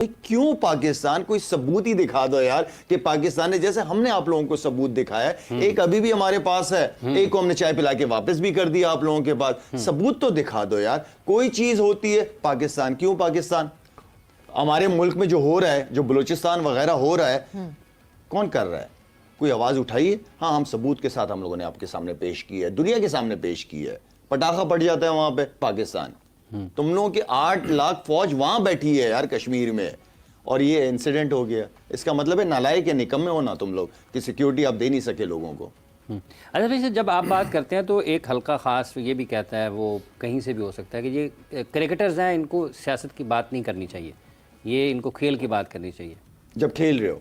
क्यों पाकिस्तान, कोई सबूत ही दिखा दो यार कि पाकिस्तान ने, जैसे हमने आप लोगों को सबूत दिखाया है, एक अभी भी हमारे पास है, एक को हमने चाय पिला के वापस भी कर दिया आप लोगों के पास, सबूत तो दिखा दो यार। कोई चीज होती है पाकिस्तान, क्यों पाकिस्तान? हमारे मुल्क में जो हो रहा है, जो बलूचिस्तान वगैरह हो रहा है, कौन कर रहा है? कोई आवाज उठाइए। हाँ, हम सबूत के साथ हम लोगों ने आपके सामने पेश की है, दुनिया के सामने पेश की है। पटाखा पड़ जाता है वहां पे पाकिस्तान, तुम लोगों की 8 लाख फौज वहां बैठी है यार कश्मीर में, और ये इंसिडेंट हो गया। इसका मतलब है नालायक या निकम्मे हो ना तुम लोग कि सिक्योरिटी आप दे नहीं सके लोगों को। अच्छा, वैसे जब आप बात करते हैं तो एक हल्का ख़ास ये भी कहता है, वो कहीं से भी हो सकता है कि ये क्रिकेटर्स हैं, इनको सियासत की बात नहीं करनी चाहिए, ये इनको खेल की बात करनी चाहिए। जब खेल रहे हो,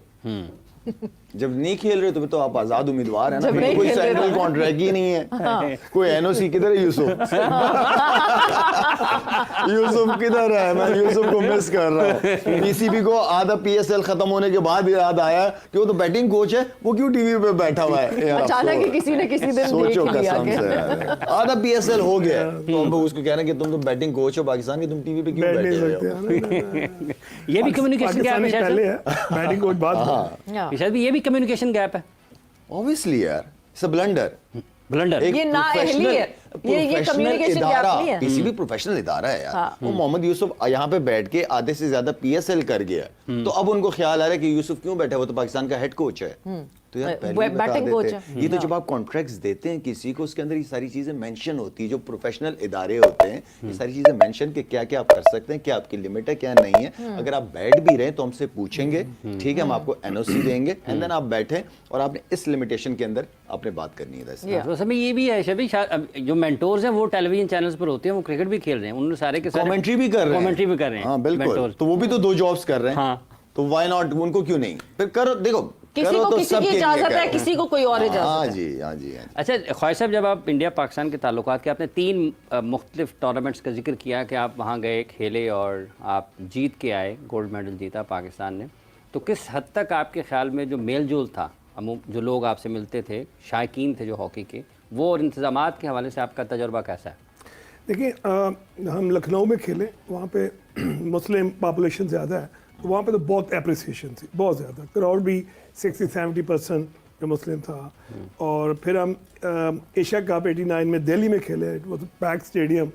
जब नहीं खेल रहे तो आप आजाद उम्मीदवार है ना, कोई सेंट्रल कॉन्ट्रैक्ट ही नहीं है। हाँ। कोई एनओसी किधर है यूसुफ? यूसुफ किधर है? मैं यूसुफ को मिस कर रहा हूँ। पीसीबी को आधा पीएसएल खत्म होने के बाद याद आया कि वो तो बैटिंग कोच है, वो क्यों टीवी पे बैठा हुआ है? अचानक ही किसी ने किसी दिन सोचो कसम से, आधा पीएसएल हो गया तो हम उसको कह रहे हैं कि तुम तो बैटिंग कोच हो पाकिस्तान की, तुम टीवी पे क्यों बैठे हो? ये भी कम्युनिकेशन गैप है, बैटिंग कोच बात शायद ये भी कम्युनिकेशन गैप है। ऑब्वियसली यार, इट्स अ ब्लंडर। ये ना अहली है, ये कम्युनिकेशन गैप नहीं है। पीसीबी प्रोफेशनल इदारा है यार। वो मोहम्मद यूसुफ यहाँ पे बैठ के आधे से ज्यादा पीएसएल कर गया, तो अब उनको ख्याल आ रहा है कि यूसुफ क्यों बैठा है, वो तो पाकिस्तान का हेड कोच है। तो यार पहले ही बता देते। ये तो जब आप कॉन्ट्रैक्ट्स देते हैं किसी को, उसके अंदर ये सारी चीजें मेंशन होती है, जो प्रोफेशनल इदारे होते हैं, ये सारी चीजें मेंशन के क्या क्या आप कर सकते हैं, क्या आपकी लिमिट है, क्या नहीं है। अगर आप बैठ भी रहे तो हमसे पूछेंगे, ठीक है, हम आपको एनओसी देंगे, एंड देन आप बैठे और आपने इस लिमिटेशन के अंदर आपने बात करनी है। तो समय ये भी है शबी, जो मेंटोर्स हैं वो टेलीविजन चैनल्स पर होते हैं, वो क्रिकेट भी खेल रहे हैं, उन्होंने सारे के सारे कमेंट्री भी कर रहे हैं। हाँ बिल्कुल, तो वो भी तो 2 जॉब्स कर रहे हैं। हाँ, तो व्हाई नॉट, उनको क्यों नहीं? फिर करो, देखो किसी को किसी की इजाजत है, किसी को कोई और इजाजत है। हाँ जी, हाँ जी। अच्छा ख्वाहिश साहब, जब आप इंडिया पाकिस्तान के ताल्लुकात के, आपने 3 मुख्तलिफ टूर्नामेंट्स का जिक्र किया कि आप वहाँ गए, खेले और आप जीत के आए, गोल्ड मेडल जीता पाकिस्तान ने, तो किस हद तक आपके ख्याल में जो मेल जोल था, जो लोग आपसे मिलते थे, शायकीन थे जो हॉकी के, वो और इंतजामात के हवाले से आपका तजुर्बा कैसा है? देखिए, हम लखनऊ में खेले, वहाँ पे मुस्लिम पॉपुलेशन ज़्यादा है, तो वहाँ पे तो बहुत अप्रिसिएशन थी, बहुत ज़्यादा। क्राउड भी 60-70% जो मुस्लिम था। और फिर हम एशिया कप 89 में दिल्ली में खेले, वो तो पैक स्टेडियम,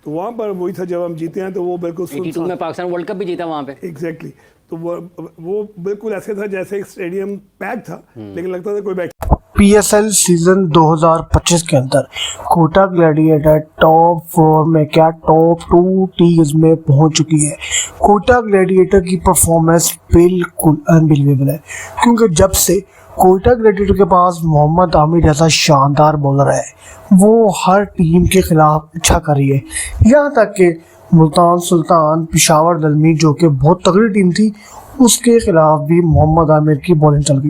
तो वहाँ पर वही था जब हम जीते हैं, तो वो बिल्कुल 82 में पाकिस्तान वर्ल्ड कप भी जीता वहाँ पे। एग्जैक्टली, तो वो बिल्कुल ऐसे था जैसे एक स्टेडियम पैक था, लेकिन लगता था कोई बैठ। पीएसएल सीजन 2025 के अंदर कोटा ग्लैडिएटर टॉप 4 में क्या टॉप 2 टीम्स में पहुंच चुकी है। कोटा ग्लैडिएटर की परफॉर्मेंस बिल्कुल अनबिलीवेबल है, क्योंकि जब से कोटा ग्लैडिएटर के पास मोहम्मद आमिर जैसा शानदार बॉलर है, वो हर टीम के खिलाफ अच्छा कर रही है। यहाँ तक कि मुल्तान सुल्तान पिशावर दलमी, जो कि बहुत तगड़ी टीम थी, उसके खिलाफ भी मोहम्मद आमिर की बॉलिंग चल गई,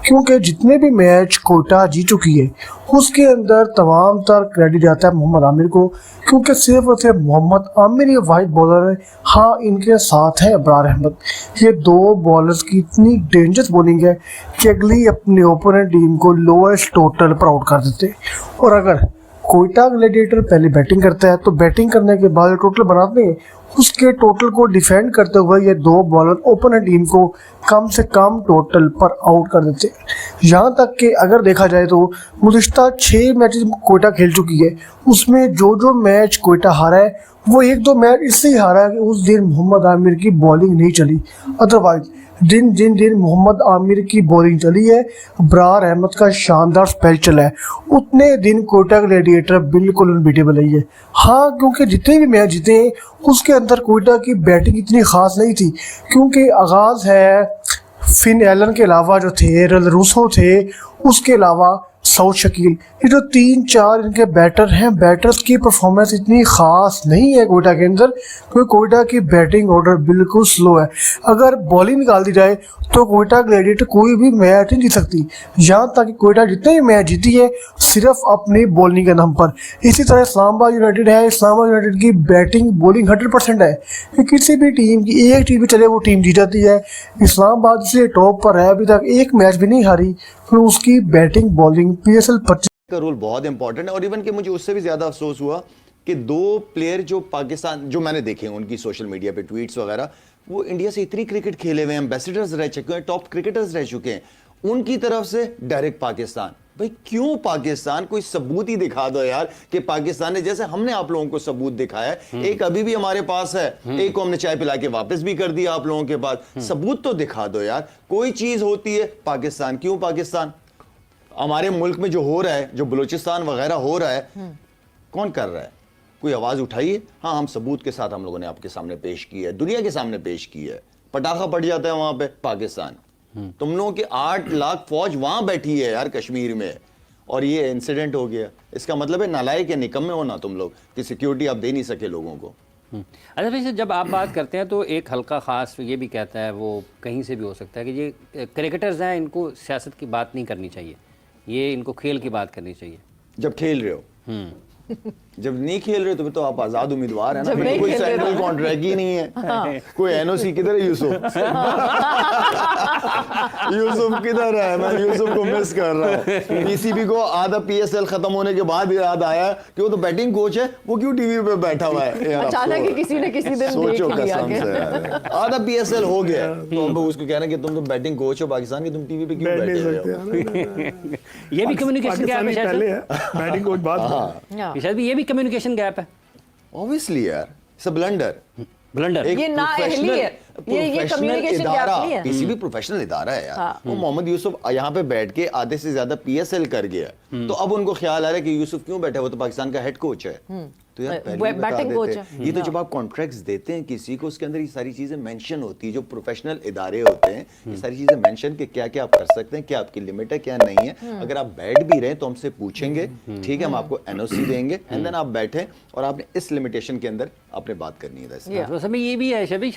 क्योंकि जितने भी मैच कोटा जीत चुकी है उसके अंदर तमाम तर क्रेडिट जाता है मोहम्मद आमिर को, क्योंकि सिर्फ और सिर्फ मोहम्मद आमिर ये वाइड बॉलर है। हाँ, इनके साथ है अबरार अहमद। ये 2 बॉलर्स की इतनी डेंजरस बॉलिंग है कि अगली अपने ओपोनेंट टीम को लोएस्ट टोटल पर आउट कर देते। और अगर कोटा ग्लैडिएटर पहले बैटिंग करता है तो बैटिंग करने के बाद टोटल बनाते हैं, उसके टोटल को डिफेंड करते हुए ये 2 बॉलर ओपोनेंट टीम को कम से कम टोटल पर आउट कर देते हैं। यहाँ तक कि अगर देखा जाए तो गुज़िश्ता 6 मैचेस कोटा खेल चुकी है, उसमें जो मैच कोटा हारा है वो 1-2 मैच इससे ही हारा है कि उस दिन मोहम्मद आमिर की बॉलिंग नहीं चली। अदरवाइज जिन मोहम्मद आमिर की बॉलिंग चली है, अबरार अहमद का शानदार स्पेल चला है, उतने दिन कोटा ग्लैडिएटर बिल्कुल अनबीटेबल है। हाँ, क्योंकि जितने भी मैच जीते हैं उसके अंदर कोटा की बैटिंग इतनी ख़ास नहीं थी, क्योंकि आगाज़ है फिन एलन के अलावा जो थे रल रूसो थे, उसके अलावा साउथ शकील, ये जो 3-4 इनके बैटर हैं, बैटर्स की परफॉर्मेंस इतनी ख़ास नहीं है कोयटा के अंदर, क्योंकि कोयटा की बैटिंग ऑर्डर बिल्कुल स्लो है। अगर बॉलिंग निकाल दी जाए तो कोयटा ग्लैडिएटर कोई भी मैच नहीं जीत सकती। यहाँ तक कि कोयटा जितने भी मैच जीती है सिर्फ अपनी बॉलिंग के दम पर। इसी तरह इस्लामाबाद यूनाइटेड है, इस्लामाबाद यूनाइटेड की बैटिंग बॉलिंग 100% है कि किसी भी टीम की एक टीम भी चले वो टीम जीत जाती है। इस्लामाबाद से टॉप पर है, अभी तक एक मैच भी नहीं हारी, फिर उसकी बैटिंग बॉलिंग पीएसएल 25 का रोल बहुत इंपॉर्टेंट है। और इवन कि मुझे उससे भी ज्यादा अफसोस हुआ कि 2 प्लेयर जो पाकिस्तान, जो मैंने देखे उनकी सोशल मीडिया पे ट्वीट्स वगैरह, वो इंडिया से इतनी क्रिकेट खेले हुए हैं, एम्बेसडर्स रह चुके हैं, टॉप क्रिकेटर्स रह चुके हैं, उनकी तरफ से डायरेक्ट पाकिस्तान। भाई क्यों पाकिस्तान? कोई सबूत ही दिखा दो यार कि पाकिस्तान ने, जैसे हमने आप लोगों को सबूत दिखाया है, एक अभी भी हमारे पास है, एक को हमने चाय पिला के वापस भी कर दिया आप लोगों के पास। सबूत तो दिखा दो यार। कोई चीज होती है पाकिस्तान, क्यों पाकिस्तान? हमारे मुल्क में जो हो रहा है, जो बलूचिस्तान वगैरह हो रहा है, कौन कर रहा है? कोई आवाज उठाइए। हाँ, हम सबूत के साथ हम लोगों ने आपके सामने पेश की है, दुनिया के सामने पेश की है। पटाखा पड़ जाता है वहां पे, पाकिस्तान। तुम लोगों की 8 लाख फौज वहां बैठी है यार कश्मीर में, और ये इंसिडेंट हो गया। इसका मतलब है नालायक या निकम्मे हो ना तुम लोग कि सिक्योरिटी आप दे नहीं सके लोगों को। अच्छा वैसे जब आप बात करते हैं तो एक हल्का ख़ास ये भी कहता है, वो कहीं से भी हो सकता है कि ये क्रिकेटर्स हैं, इनको सियासत की बात नहीं करनी चाहिए, ये इनको खेल की बात करनी चाहिए। जब खेल रहे हो, जब नहीं खेल रहे हो तो आप आजाद उम्मीदवार है ना, जब फिर नहीं कोई खेल रहे सेंट्रल हो। कॉन्ट्रैक्ट ही नहीं है। कोई एनओसी किधर है? यूसुफ यूसुफ किधर है? मैं यूसुफ को मिस कर रहा हूँ। पीसीबी को आधा पीएसएल खत्म होने के बाद याद आया कि वो तो बैटिंग कोच है, वो क्यों टीवी पे बैठा हुआ है यार? अचानक ही किसी ने किसी दिन देख सोचो लिया कसम कि से यार। आधा पीएसएल हो गया तो हम उसको कह रहे हैं कि तुम तो बैटिंग कोच हो पाकिस्तान की, तुम टीवी पे क्यों बैठ नहीं बैठे सकते हुए हो? ये भी कम्युनिकेशन गैप है पाकिस्तानी पहले शायद है, बैटिंग कोच बाद में। हाँ। शायद भी, ये भी कम्युनिकेशन गैप है, ऑब्वियसली यार, इट्स अ ब्लंडर। ब्लंडर। ये नाअहली है, ये कम्युनिकेशन गैप नहीं है। पीसीबी प्रोफेशनल इदारा है यार। हाँ। वो मोहम्मद यूसुफ यहाँ पे बैठ के आधे से ज्यादा पीएसएल कर गया, तो अब उनको ख्याल आ रहा है कि यूसुफ क्यों बैठा है, वो तो पाकिस्तान का हेड कोच है। तो यार पहले ही बता बैटिंग कोच देते। है। ये तो जब आप कॉन्ट्रैक्ट्स देते हैं किसी को, उसके अंदर ये सारी चीजें मेंशन होती है, जो प्रोफेशनल इदारे होते हैं, ये सारी चीजें मेंशन कि क्या क्या आप कर सकते हैं, क्या आपकी लिमिट है, क्या नहीं है। अगर आप बैठ भी रहे हैं तो हमसे पूछेंगे, ठीक है, हम आपको एनओसी देंगे, एंड देन आप बैठे और आपने इस लिमिटेशन के अंदर आपने बात करनी है। वैसे Yeah. तो समय ये भी है शबी,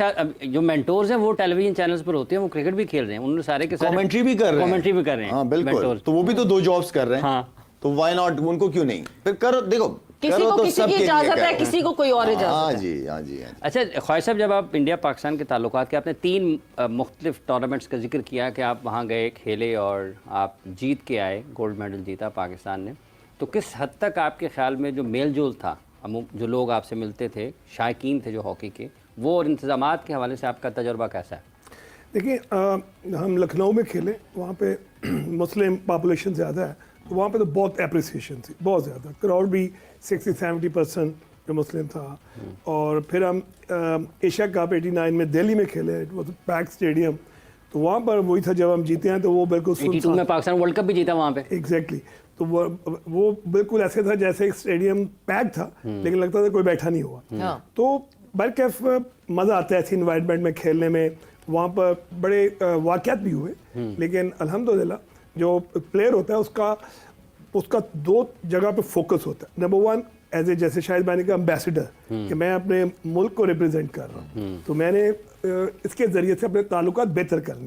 जो मेंटोर्स हैं वो टेलीविजन चैनल्स पर होते हैं, वो क्रिकेट भी खेल रहे हैं, उन्होंने सारे के सारे कमेंट्री भी कर रहे हैं। कमेंट्री भी कर रहे हैं। हाँ बिल्कुल, mentors। तो वो भी तो 2 जॉब्स कर रहे हैं। हाँ। तो व्हाई नॉट, उनको क्यों नहीं? फिर करो, देखो किसी करो को तो किसी सबके की लिए इजाजत करो। है, किसी को कोई और हाँ इजाजत है। जी, हाँ जी, हाँ जी। अच्छा ख्वाहिश साहब, जब आप इंडिया पाकिस्तान के ताल्लुकात के, आपने 3 मुख्तलिफ टूर्नामेंट्स का जिक्र किया कि आप वहाँ गए, खेले और आप जीत के आए, गोल्ड मेडल जीता पाकिस्तान ने, तो किस हद तक आपके ख्याल में जो मेल जोल था, जो लोग आपसे मिलते थे, शायकीन थे जो हॉकी के, वो और इंतजामात के हवाले से आपका तजुर्बा कैसा है? देखिए, हम लखनऊ में खेले, वहाँ पे मुस्लिम पॉपुलेशन ज़्यादा है, तो वहाँ पे तो बहुत अप्रिसिएशन थी, बहुत ज़्यादा। क्राउड भी 60-70% जो मुस्लिम था। और फिर हम एशिया कप 89 में दिल्ली में खेले, इट वाज पैक स्टेडियम, तो वहाँ पर वही था जब हम जीते हैं, तो वो बिल्कुल 82 में पाकिस्तान वर्ल्ड कप भी जीता वहाँ पे। एग्जैक्टली। तो वो बिल्कुल ऐसे था जैसे स्टेडियम पैक था, लेकिन लगता था कोई बैठा नहीं हुआ। हाँ। तो बल्कि मज़ा आता है ऐसी इन्वायरमेंट में खेलने में। वहाँ पर बड़े वाक़यात भी हुए, लेकिन अल्हम्दुलिल्लाह जो प्लेयर होता है उसका 2 जगह पे फोकस होता है। नंबर 1, एज ए, जैसे शायद मैंने कहा, एम्बेसडर, कि मैं अपने मुल्क को रिप्रेजेंट कर रहा हूँ, तो मैंने इसके ज़रिए से अपने ताल्लुकात बेहतर करने